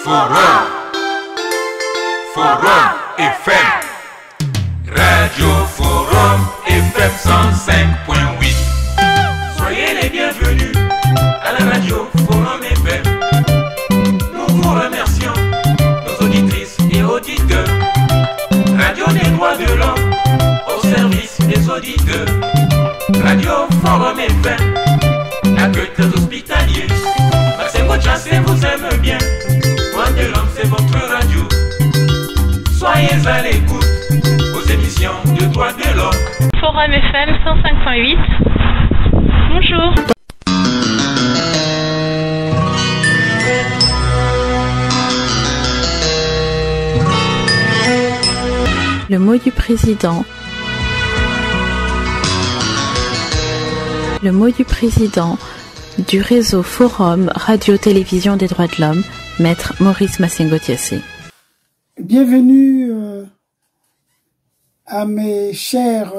Forum, Forum FM, Radio Forum FM 105.8. Soyez les bienvenus à la Radio Forum FM. Nous vous remercions, nos auditrices et auditeurs. Radio des droits de l'homme au service des auditeurs. Radio Forum FM, accueille des hospitaliers. Maxime Chassé vous aime bien. Droits de l'homme, c'est votre radio. Soyez à l'écoute aux émissions de droits de l'homme. Forum FM 105.8. Bonjour. Le mot du président. Le mot du président du réseau Forum Radio-Télévision des droits de l'homme, Maître Maurice Massengo-Thiassé. Bienvenue à mes chers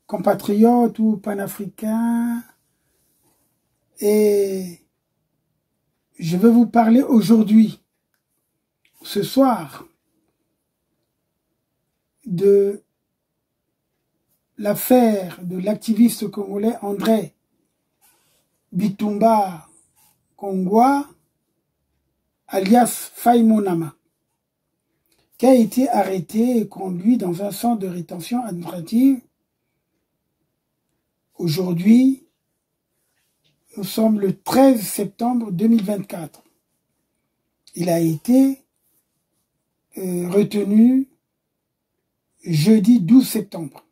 compatriotes ou panafricains, et je vais vous parler aujourd'hui, ce soir, de l'affaire de l'activiste congolais André Bitumba Kongwa, alias Faye Monama, qui a été arrêté et conduit dans un centre de rétention administrative. Aujourd'hui, nous sommes le 13 septembre 2024. Il a été retenu jeudi 12 septembre,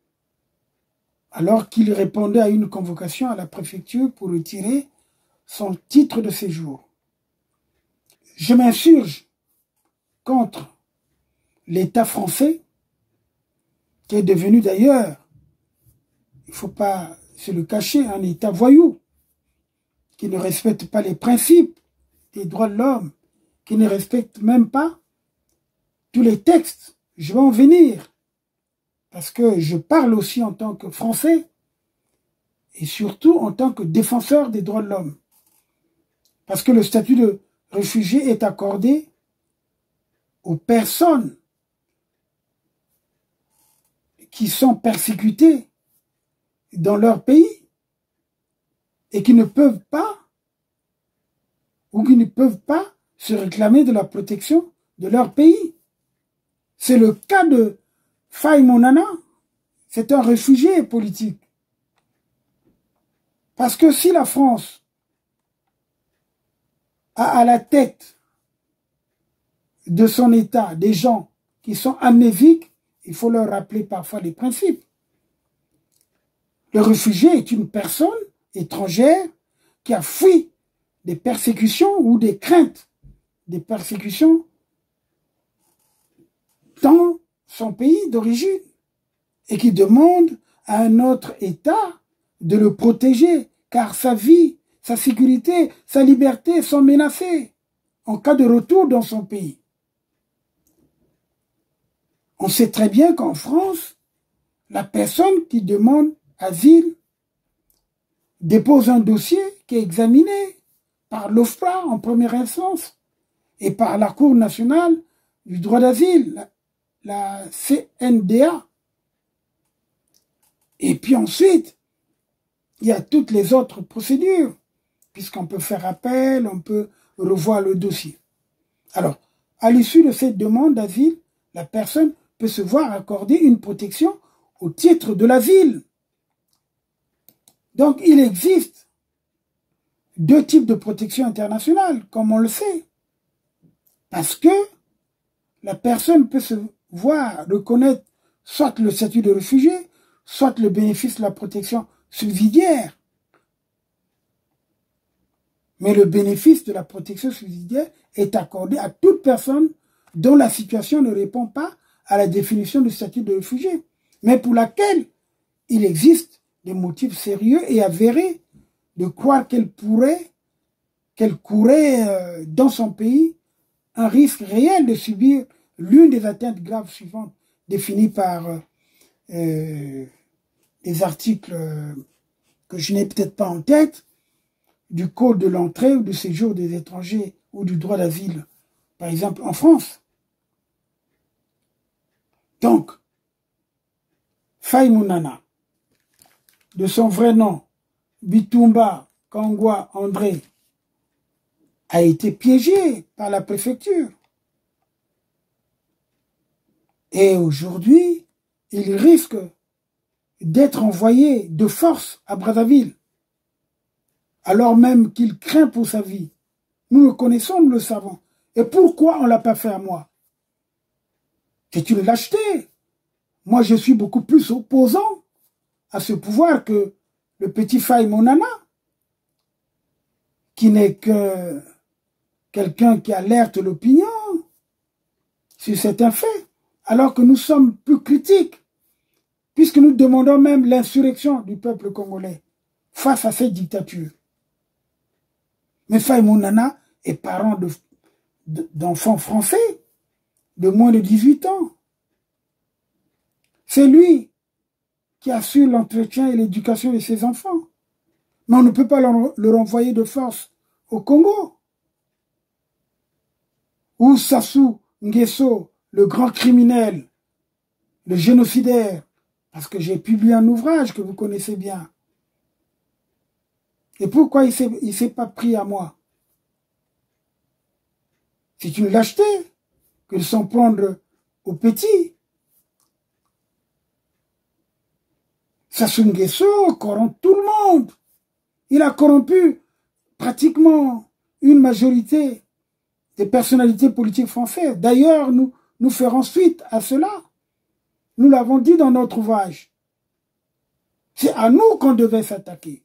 alors qu'il répondait à une convocation à la préfecture pour retirer son titre de séjour. Je m'insurge contre l'État français, qui est devenu d'ailleurs, il ne faut pas se le cacher, un État voyou, qui ne respecte pas les principes des droits de l'homme, qui ne respecte même pas tous les textes. Je vais en venir, parce que je parle aussi en tant que Français, et surtout en tant que défenseur des droits de l'homme. Parce que le statut de réfugié est accordé aux personnes qui sont persécutées dans leur pays et qui ne peuvent pas se réclamer de la protection de leur pays. C'est le cas de Faye Monama. C'est un réfugié politique. Parce que si la France a à la tête de son État des gens qui sont amnésiques, il faut leur rappeler parfois les principes. Le réfugié est une personne étrangère qui a fui des persécutions ou des craintes des persécutions dans son pays d'origine et qui demande à un autre État de le protéger car sa vie, sa sécurité, sa liberté sont menacées en cas de retour dans son pays. On sait très bien qu'en France, la personne qui demande asile dépose un dossier qui est examiné par l'OFPRA en première instance et par la Cour nationale du droit d'asile, la CNDA. Et puis ensuite, il y a toutes les autres procédures, puisqu'on peut faire appel, on peut revoir le dossier. Alors, à l'issue de cette demande d'asile, la personne peut se voir accorder une protection au titre de l'asile. Donc, il existe deux types de protection internationale, comme on le sait. Parce que la personne peut se voir reconnaître soit le statut de réfugié, soit le bénéfice de la protection subsidiaire. Mais le bénéfice de la protection subsidiaire est accordé à toute personne dont la situation ne répond pas à la définition du statut de réfugié, mais pour laquelle il existe des motifs sérieux et avérés de croire qu'elle courait dans son pays un risque réel de subir l'une des atteintes graves suivantes définies par des articles que je n'ai peut-être pas en tête, du Code de l'entrée ou du séjour des étrangers ou du droit d'asile par exemple en France. Donc, Faye Mounana, de son vrai nom, Bitumba Kangwa André, a été piégé par la préfecture. Et aujourd'hui, il risque d'être envoyé de force à Brazzaville, alors même qu'il craint pour sa vie. Nous le connaissons, nous le savons. Et pourquoi on ne l'a pas fait à moi? C'est une lâcheté. Moi, je suis beaucoup plus opposant à ce pouvoir que le petit Faye Mounana, qui n'est que quelqu'un qui alerte l'opinion sur certains faits, alors que nous sommes plus critiques, puisque nous demandons même l'insurrection du peuple congolais face à cette dictature. Mais Faye Mounana est parent d'enfants français de moins de 18 ans. C'est lui qui assure l'entretien et l'éducation de ses enfants. Mais on ne peut pas le renvoyer de force au Congo. Ou Sassou Nguesso, le grand criminel, le génocidaire, parce que j'ai publié un ouvrage que vous connaissez bien. Et pourquoi il ne s'est pas pris à moi? C'est une lâcheté que de s'en prendre aux petits. Sassou Nguesso corrompt tout le monde. Il a corrompu pratiquement une majorité des personnalités politiques françaises. D'ailleurs, nous ferons suite à cela. Nous l'avons dit dans notre ouvrage. C'est à nous qu'on devait s'attaquer.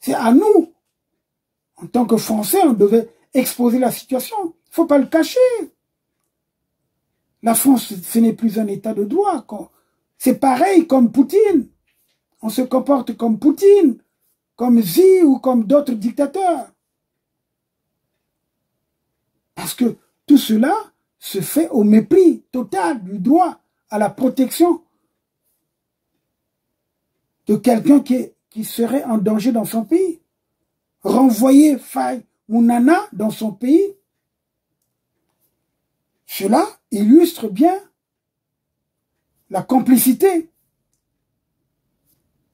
C'est à nous. En tant que Français, on devait exposer la situation. Il ne faut pas le cacher. La France, ce n'est plus un état de droit. C'est pareil comme Poutine. On se comporte comme Poutine, comme Xi ou comme d'autres dictateurs. Parce que tout cela se fait au mépris total du droit à la protection de quelqu'un qui serait en danger dans son pays. Renvoyer Faye Mounana dans son pays, cela illustre bien la complicité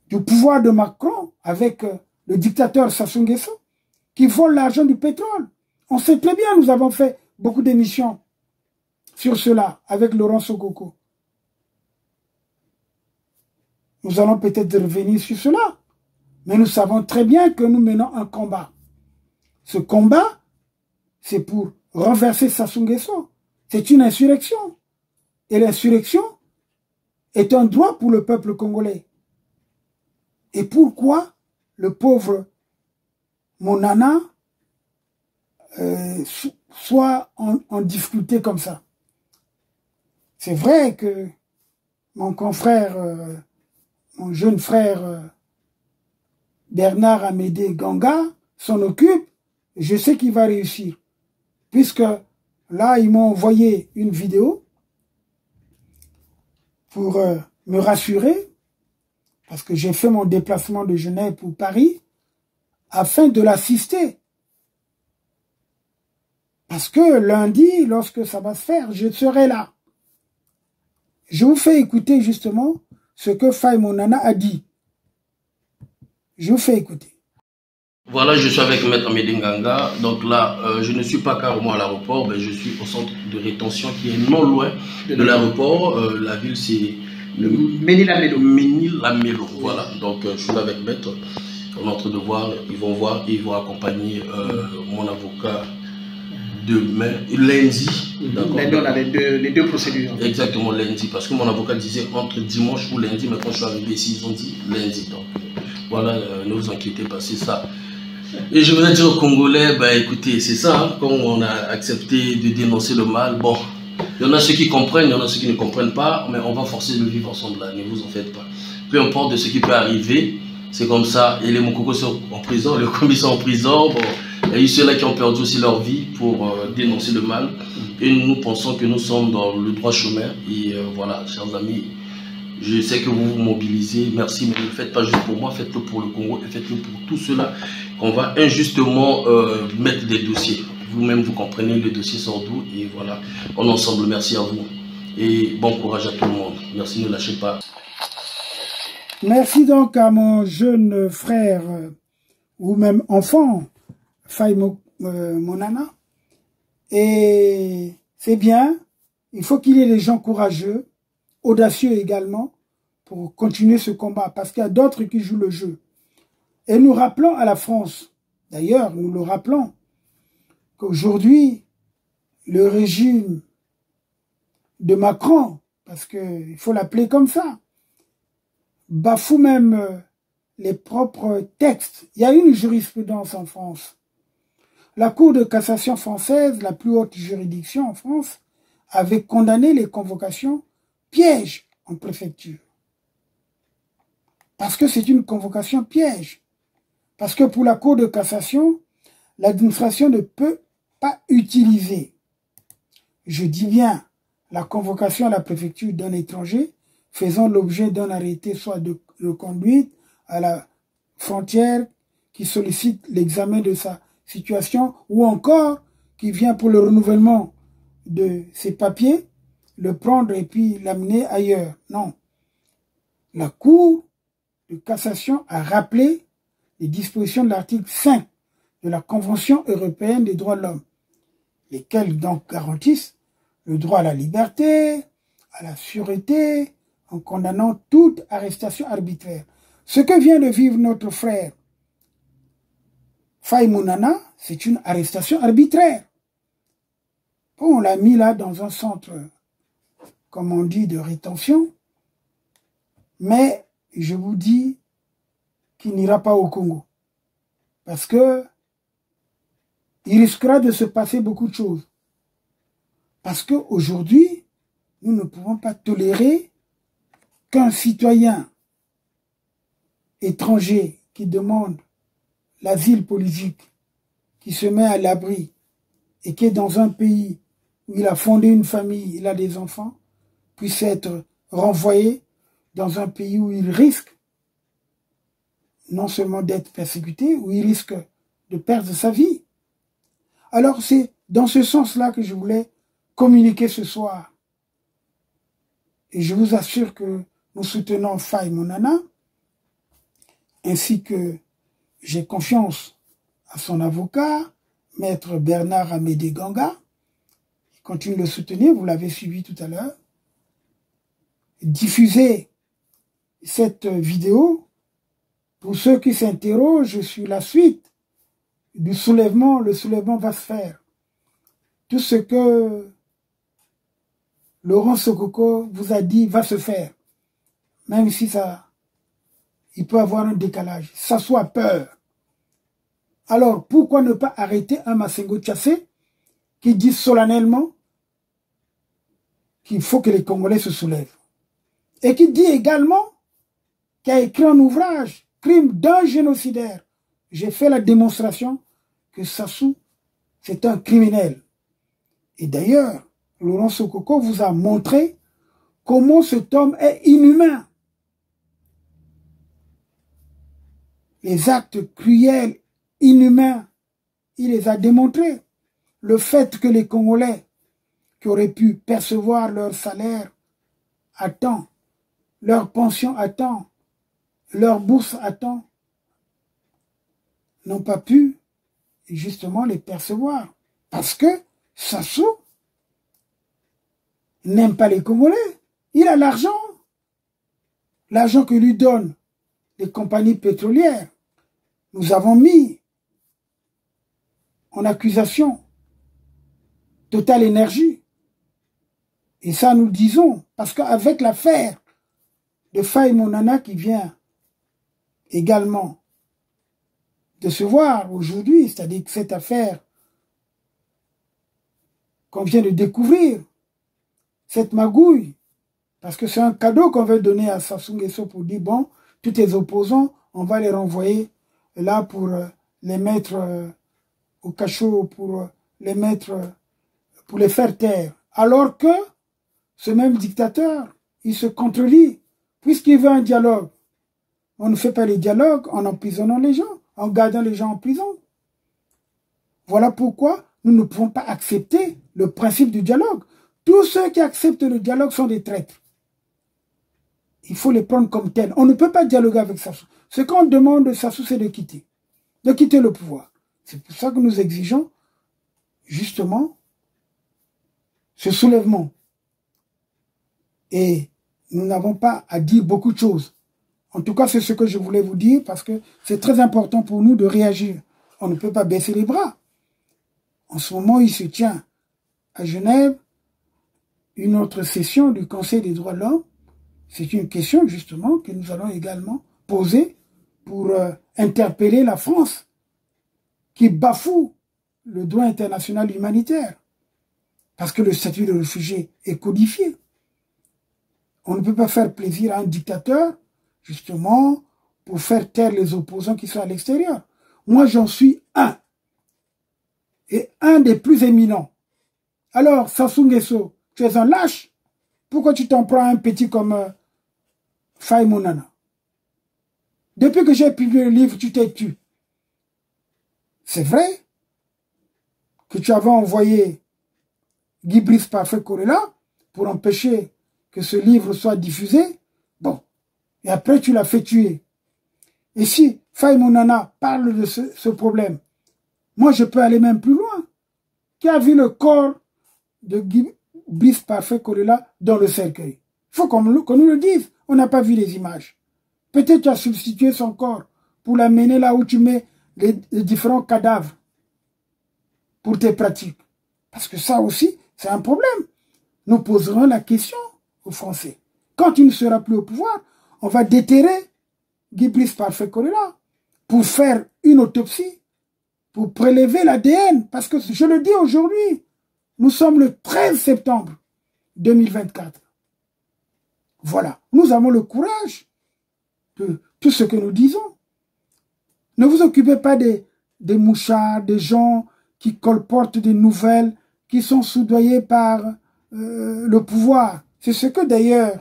du pouvoir de Macron avec le dictateur Sassou Nguesso qui vole l'argent du pétrole. On sait très bien, nous avons fait beaucoup d'émissions sur cela avec Laurent Sokoko. Nous allons peut-être revenir sur cela, mais nous savons très bien que nous menons un combat. Ce combat, c'est pour renverser Sassou Nguesso. C'est une insurrection. Et l'insurrection est un droit pour le peuple congolais. Et pourquoi le pauvre Mounana soit en difficulté comme ça? C'est vrai que mon confrère, mon jeune frère Bernard Amédée Ganga s'en occupe. Je sais qu'il va réussir. Puisque là, ils m'ont envoyé une vidéo pour me rassurer, parce que j'ai fait mon déplacement de Genève pour Paris, afin de l'assister. Parce que lundi, lorsque ça va se faire, je serai là. Je vous fais écouter justement ce que Faye Mounana a dit. Je vous fais écouter. Voilà, je suis avec Maître Amédée Ganga. Donc là, je ne suis pas carrément à l'aéroport, mais je suis au centre de rétention qui est non loin de l'aéroport. La ville, c'est le Ménil-la-Mélo. Voilà, donc je suis là avec Maître. On est en train de voir, ils vont accompagner mon avocat demain, lundi. Lundi, on a les deux procédures. Exactement, lundi. Parce que mon avocat disait entre dimanche ou lundi, mais quand je suis arrivé ici, ils ont dit lundi. Donc voilà, ne vous inquiétez pas, c'est ça. Et je voudrais dire aux Congolais, bah écoutez, c'est ça, hein, quand on a accepté de dénoncer le mal, bon, il y en a ceux qui comprennent, il y en a ceux qui ne comprennent pas, mais on va forcer de vivre ensemble là, ne vous en faites pas. Peu importe de ce qui peut arriver, c'est comme ça, et les Mokoko sont en prison, les Kombi sont en prison, bon, il y a eu ceux-là qui ont perdu aussi leur vie pour dénoncer le mal, et nous pensons que nous sommes dans le droit chemin, et voilà, chers amis, je sais que vous vous mobilisez, merci, mais ne le faites pas juste pour moi, faites-le pour le Congo, et faites-le pour tous ceux-là qu'on va injustement mettre des dossiers. vous-même vous comprenez le dossier sort d'où et voilà, on est ensemble, merci à vous et bon courage à tout le monde, merci, ne lâchez pas. Merci donc à mon jeune frère ou même enfant, Faye Monana, et c'est bien, il faut qu'il y ait des gens courageux, audacieux également, pour continuer ce combat, parce qu'il y a d'autres qui jouent le jeu. Et nous rappelons à la France, d'ailleurs, nous le rappelons, qu'aujourd'hui, le régime de Macron, parce qu'il faut l'appeler comme ça, bafoue même les propres textes. Il y a une jurisprudence en France. La Cour de cassation française, la plus haute juridiction en France, avait condamné les convocations pièges en préfecture. Parce que c'est une convocation piège. Parce que pour la Cour de cassation, l'administration ne peut pas utiliser, je dis bien, la convocation à la préfecture d'un étranger faisant l'objet d'un arrêté soit de conduite à la frontière qui sollicite l'examen de sa situation ou encore qui vient pour le renouvellement de ses papiers, le prendre et puis l'amener ailleurs. Non. La Cour de cassation a rappelé les dispositions de l'article 5 de la Convention européenne des droits de l'homme, lesquelles donc garantissent le droit à la liberté, à la sûreté, en condamnant toute arrestation arbitraire. Ce que vient de vivre notre frère Faye Monana, c'est une arrestation arbitraire. Bon, on l'a mis là dans un centre, comme on dit, de rétention, mais je vous dis qu'il n'ira pas au Congo. Parce que il risquera de se passer beaucoup de choses. Parce qu'aujourd'hui, nous ne pouvons pas tolérer qu'un citoyen étranger qui demande l'asile politique, qui se met à l'abri et qui est dans un pays où il a fondé une famille, il a des enfants, puisse être renvoyé dans un pays où il risque non seulement d'être persécuté, où il risque de perdre sa vie. Alors c'est dans ce sens-là que je voulais communiquer ce soir. Et je vous assure que nous soutenons Faye Monana, ainsi que j'ai confiance à son avocat, Maître Bernard Amédée Ganga. Il continue de le soutenir, vous l'avez suivi tout à l'heure. Diffusez cette vidéo pour ceux qui s'interrogent sur la suite du soulèvement. Le soulèvement va se faire. Tout ce que Laurent Sokoko vous a dit va se faire. Même si il peut avoir un décalage. Ça soit peur. Alors, pourquoi ne pas arrêter un Massengo Tchassé qui dit solennellement qu'il faut que les Congolais se soulèvent. Et qui dit également, qui a écrit un ouvrage, Crime d'un génocidaire. J'ai fait la démonstration que Sassou, c'est un criminel. Et d'ailleurs, Laurent Sokoko vous a montré comment cet homme est inhumain. Les actes cruels, inhumains, il les a démontrés. Le fait que les Congolais qui auraient pu percevoir leur salaire à temps, leur pension à temps, leur bourse à temps, n'ont pas pu justement les percevoir. Parce que Sassou n'aime pas les Congolais. Il a l'argent. L'argent que lui donnent les compagnies pétrolières. Nous avons mis en accusation Total Énergie. Et ça, nous le disons, parce qu'avec l'affaire de Faye Monana qui vient également de se voir aujourd'hui, c'est-à-dire que cette affaire qu'on vient de découvrir, cette magouille, parce que c'est un cadeau qu'on veut donner à Sassou Nguesso pour dire, bon, tous les opposants, on va les renvoyer là pour les mettre au cachot, pour les mettre, pour les faire taire. Alors que ce même dictateur, il se contredit, puisqu'il veut un dialogue. On ne fait pas les dialogues en emprisonnant les gens, en gardant les gens en prison. Voilà pourquoi nous ne pouvons pas accepter le principe du dialogue. Tous ceux qui acceptent le dialogue sont des traîtres. Il faut les prendre comme tels. On ne peut pas dialoguer avec Sassou. Ce qu'on demande de Sassou, c'est de quitter le pouvoir. C'est pour ça que nous exigeons, justement, ce soulèvement. Et nous n'avons pas à dire beaucoup de choses. En tout cas, c'est ce que je voulais vous dire parce que c'est très important pour nous de réagir. On ne peut pas baisser les bras. En ce moment, il se tient à Genève une autre session du Conseil des droits de l'homme. C'est une question, justement, que nous allons également poser pour interpeller la France qui bafoue le droit international humanitaire. Parce que le statut de réfugié est codifié. On ne peut pas faire plaisir à un dictateur, justement, pour faire taire les opposants qui sont à l'extérieur. Moi, j'en suis un. Et un des plus éminents. Alors, Sassou Nguesso, tu es un lâche. Pourquoi tu t'en prends à un petit comme Faye Monana? Depuis que j'ai publié le livre, tu t'es tué. C'est vrai que tu avais envoyé Guy Brice Parfait Kolela pour empêcher que ce livre soit diffusé. Bon. Et après, tu l'as fait tuer. Et si Faye Monana parle de ce problème, moi, je peux aller même plus loin. Qui a vu le corps de Guy Brice Parfait Kolela dans le cercueil? Il faut qu'on nous le dise. On n'a pas vu les images. Peut-être tu as substitué son corps pour l'amener là où tu mets les différents cadavres pour tes pratiques. Parce que ça aussi, c'est un problème. Nous poserons la question aux Français. Quand il ne sera plus au pouvoir, on va déterrer Guy Brice Parfait Kolela pour faire une autopsie, pour prélever l'ADN. Parce que je le dis aujourd'hui, nous sommes le 13 septembre 2024. Voilà. Nous avons le courage de tout ce que nous disons. Ne vous occupez pas des mouchards, des gens qui colportent des nouvelles, qui sont soudoyés par le pouvoir. C'est ce que d'ailleurs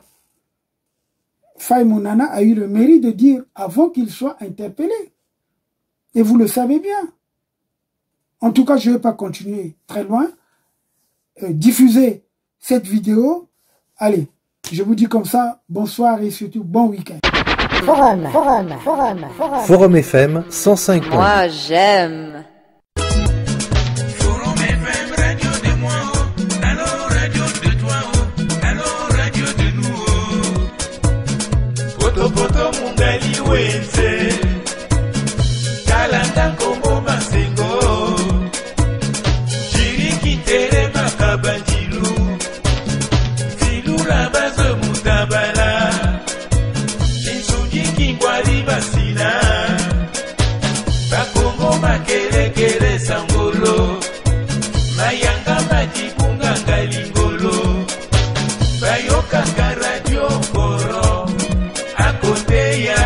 Faye Monana a eu le mérite de dire avant qu'il soit interpellé. Et vous le savez bien. En tout cas, je ne vais pas continuer très loin. Diffuser cette vidéo. Allez, je vous dis comme ça, bonsoir et surtout bon week-end. Forum FM 105. Moi, j'aime. Forum FM, radio de moi, oh. Allô, radio de toi, oh. Allô, radio de nous, oh. Poto poto mungali wense, kalanda kombo masengo, jiriki tere makabanjilu, filura bazo mutabala. Basina Bakongo makelekele sangolo Mayanga majibunga ngalingolo Bayokanga radio koro Akoteya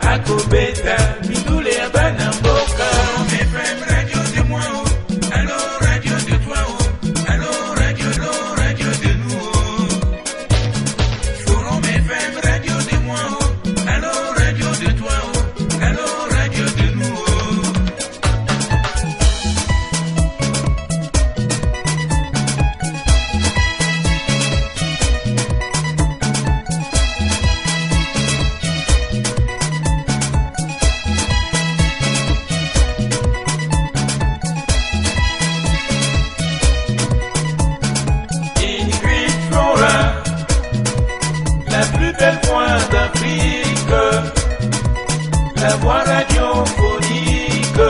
Akobeta Midule ya banamboka FM radio de moi oh. Allo radio de toi oh. Allo radio de nous oh. Forum FM radio de moi oh. De toi, oh. Allô, radio de nous, oh. Ingrid Flora, la plus belle voix d'Afrique. La voix radiophonique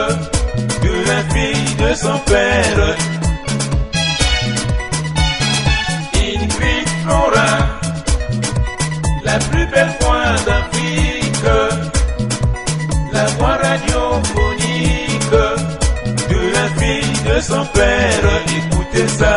de la fille de son père. Ingrid Flora, la plus belle voix d'Afrique. La voix radiophonique de la fille de son père. Écoutez ça.